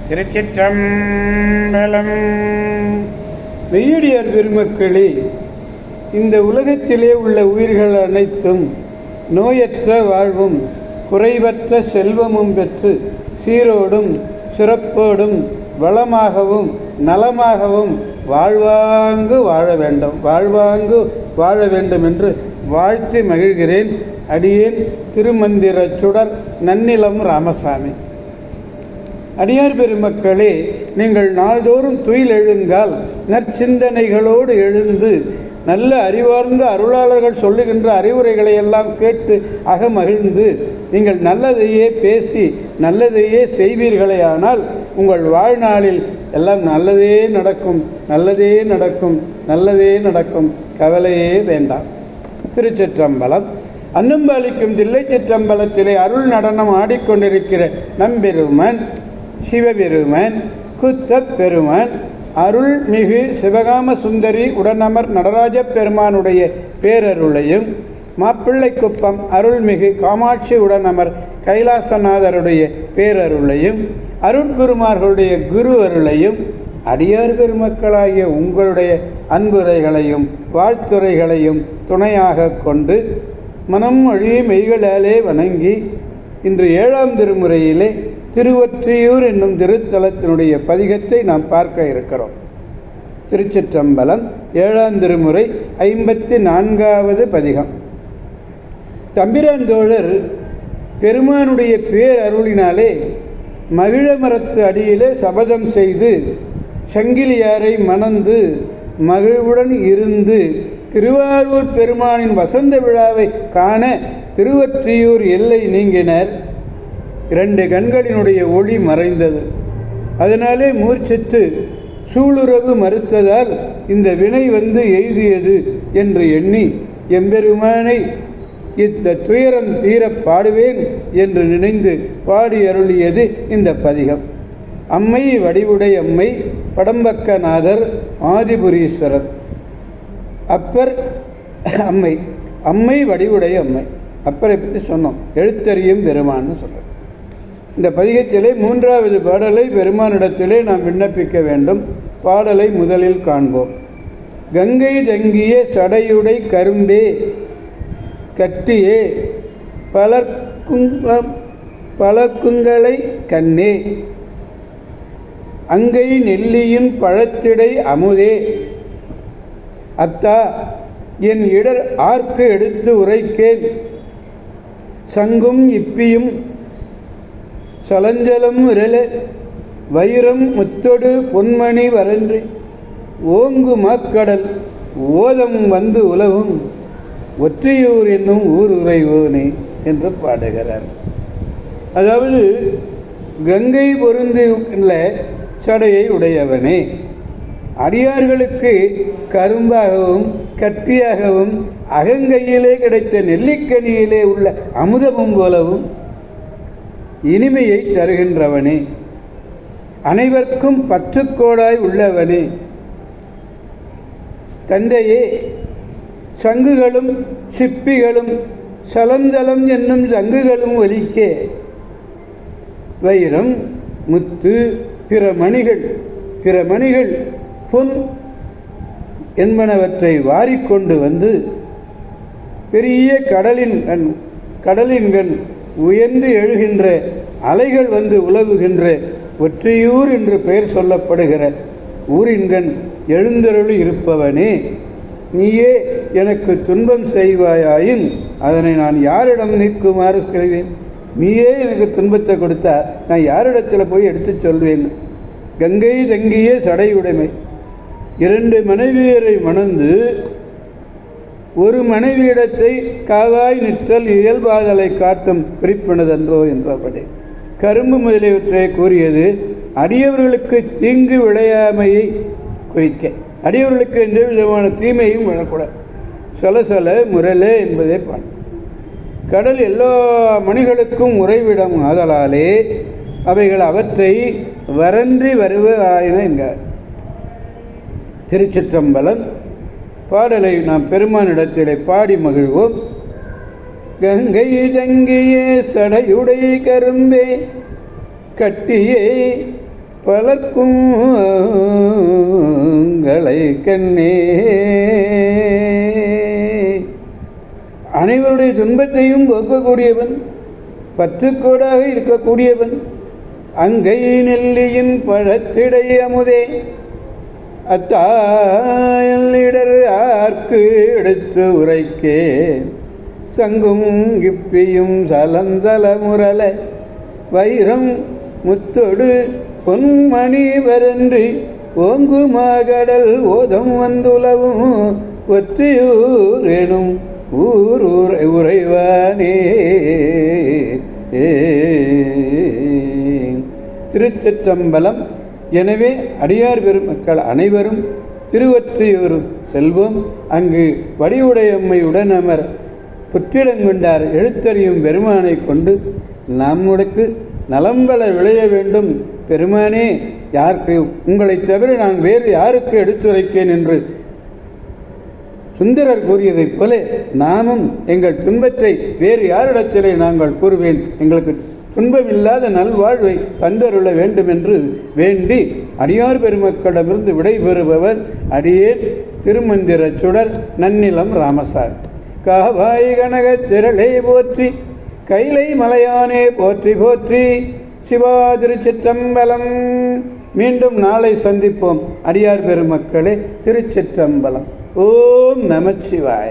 திருச்சிற்றம்பலம். மெய்யடியார் பெருமக்களே, இந்த உலகத்திலே உள்ள உயிர்கள் அனைத்தும் நோயற்ற வாழ்வும் குறைவற்ற செல்வமும் பெற்று சீரோடும் சிறப்போடும் வளமாகவும் நலமாகவும் வாழ்வாங்கு வாழ வேண்டும் என்று வாழ்த்தி மகிழ்கிறேன். அடியேன் திருமந்திர சுடர் நன்னிலம் ராமசாமி. அடியார் பெருமக்களே, நீங்கள் நாள்தோறும் துயில் எழுங்கால் நற்சிந்தனைகளோடு எழுந்து நல்ல அறிவார்ந்த அருளாளர்கள் சொல்லுகின்ற அறிவுரைகளை எல்லாம் கேட்டு அகமகிழ்ந்து நீங்கள் நல்லதையே பேசி நல்லதையே செய்வீர்களேயானால் உங்கள் வாழ்நாளில் எல்லாம் நல்லதே நடக்கும், கவலையே வேண்டாம். திருச்சிற்றம்பலம். அன்னம்பாலிக்கும் தில்லை சிற்றம்பலத்திலே அருள் நடனம் ஆடிக்கொண்டிருக்கிற நம்பெருமன் சிவபெருமன் குத்தப் பெருமன் அருள்மிகு சிவகாம சுந்தரி உடனமர் நடராஜ பெருமானுடைய பேரருளையும், மாப்பிள்ளை குப்பம் அருள்மிகு காமாட்சி உடனமர் கைலாசநாதருடைய பேரருளையும், அருட்குருமார்களுடைய குரு அருளையும், அடியார் பெருமக்களாகிய உங்களுடைய அன்புரைகளையும் வாழ்த்துரைகளையும் துணையாக கொண்டு மனம் மொழி மெய்களாலே வணங்கி இன்று 7ஆம் திருமுறையிலே திருவொற்றியூர் என்னும் திருத்தலத்தினுடைய பதிகத்தை நாம் பார்க்க இருக்கிறோம். திருச்சிற்றம்பலம். 7ஆம் திருமுறை 54வது பதிகம். தம்பிரான் தோழர் பெருமானுடைய பேரருளினாலே மகிழ மரத்து அடியிலே சபதம் செய்து சங்கிலியாரை மணந்து மகிழ்வுடன் இருந்து திருவாரூர் பெருமானின் வசந்த விழாவை காண திருவொற்றியூர் எல்லை நீங்கினர். 2 கண்களினுடைய ஒளி மறைந்தது. அதனாலே மூர்ச்சித்து சூளுறவு மறுத்ததால் இந்த வினை வந்து எய்தியது என்று எண்ணி எம்பெருமானை இந்த துயரம் தீர பாடுவேன் என்று நினைந்து பாடி அருளியது இந்த பதிகம். அம்மை வடிவுடை அம்மை படம்பக்கநாதர் ஆதிபுரீஸ்வரர். அப்பர் அம்மை வடிவுடைய அம்மை. அப்பரை பற்றி சொன்னோம். எழுத்தறியும் பெருமான்னு சொல்கிறோம். இந்த பதிகத்திலே 3வது பாடலை பெருமானிடத்திலே நாம் விண்ணப்பிக்க வேண்டும். பாடலை முதலில் காண்போம். கங்கை தங்கிய சடையுடை கரும்பே கட்டியே பலக்குங்களை கண்ணே அங்கை நெல்லியின் பழத்திடை அமுதே அத்தா என் இடர் ஆர்க்கு எடுத்து உரைக்கேன் சங்கும் இப்பியும் சலஞ்சலம் விரல வைரம் முத்தொடு பொன்மணி வரன்றி ஓங்கு மாக்கடல் ஓதம் வந்து உலவும் ஒற்றியூர் என்னும் ஊர் உறைவோனே என்று பாடுகிறார். அதாவது கங்கை பொருந்துள்ள சடையை உடையவனே, அடியார்களுக்கு கரும்பாகவும் கட்டியாகவும் அகங்கையிலே கிடைத்த நெல்லிக்கனியிலே உள்ள அமுதமும் போலவும் இனிமையை தருகின்றவனே, அனைவருக்கும் பற்றுக்கோடாய் உள்ளவனே, தந்தையே, சங்குகளும் சிப்பிகளும் சலஞ்சலம் என்னும் சங்குகளும் ஒலிக்க வைரம் முத்து பிற மணிகள் பொன் என்பனவற்றை வாரிக்கொண்டு வந்து பெரிய கடலின் கண் உயர்ந்து எழுகின்ற அலைகள் வந்து உலவுகின்ற ஒற்றியூர் என்று பெயர் சொல்லப்படுகிற ஊரின்கண் எழுந்தருளி இருப்பவனே, நீயே எனக்கு துன்பம் செய்வாயாயின் அதனை நான் யாரிடம் நீக்குமாறு செய்வேன்? நீயே எனக்கு துன்பத்தை கொடுத்தா நான் யாரிடத்தில் போய் எடுத்து சொல்வேன்? கங்கை தங்கிய சடையுடைமை. 2 மனைவியரை மணந்து ஒரு மனைவியிடத்தை காவாய் நிற்றல் இயல்பாதலை காட்டும் குறிப்பினதன்றோ என்றபடி கரும்பு முதலியவற்றை கூறியது அடியவர்களுக்கு தீங்கு விளையாமையை குறிக்க. அடியவர்களுக்கு எந்த விதமான தீமையும் விழக்கூடாது. சலசல முரலே என்பதை பாடு. கடல் எல்லா மணிகளுக்கும் உறைவிடம் ஆதலாலே அவைகள் அவற்றை வரன்றி வருவதாயின என்கிறார். திருச்சிற்றம்பலம். பாடலை நாம் பெருமானிடத்திலே பாடி மகிழ்வோம். கங்கை தங்கியே சடையுடை கரும்பே கட்டியே பலர்க்கும் கண்ணே. அனைவருடைய துன்பத்தையும் போக்கக்கூடியவன், பற்றுக்கோடாக இருக்கக்கூடியவன், அங்கை நெல்லியின் பழத்திடை அமுதே, அத்தாயலிடர் ஆர்க்கு எடுத்து உரைக்கே, சங்கும் கிப்பியும் சலந்தல முரல வைரம் முத்தொடு பொன்மணி வரன்றி ஓங்குமாகடல் ஓதம் வந்துலவும் ஒற்றியூர் எனும் ஊர் உறைவானே. திருச்சிற்றம்பலம். எனவே அடியார் பெருமக்கள் அனைவரும் திருவொற்றியூர் செல்வோம். அங்கு வடிவுடையம்மையுடன் அமர் புற்றிடங்கொண்டார் எழுத்தறியும் பெருமானை கொண்டு நம்முடைய நலம்பல விளைய வேண்டும். பெருமானே, யாருக்கு உங்களை தவிர நான் வேறு யாருக்கு எடுத்துரைக்கேன் என்று சுந்தரர் கூறியதைப் போல நாமும் எங்கள் துன்பத்தை வேறு யாரிடத்திலே நாங்கள் கூறுவேன், எங்களுக்கு துன்பமில்லாத நல்வாழ்வை தந்தருள வேண்டும் என்று வேண்டி அடியார் பெருமக்களிடமிருந்து விடைபெறுபவர் அடியேன் திருமந்திர சுடர் நன்னிலம் ராமசாமி. காவாய் கனக திரளை போற்றி, கைலை மலையானே போற்றி போற்றி. சிவா திருச்சிற்றம்பலம். மீண்டும் நாளை சந்திப்போம். அடியார் பெருமக்களே, திருச்சிற்றம்பலம். ஓம் நமச்சிவாய.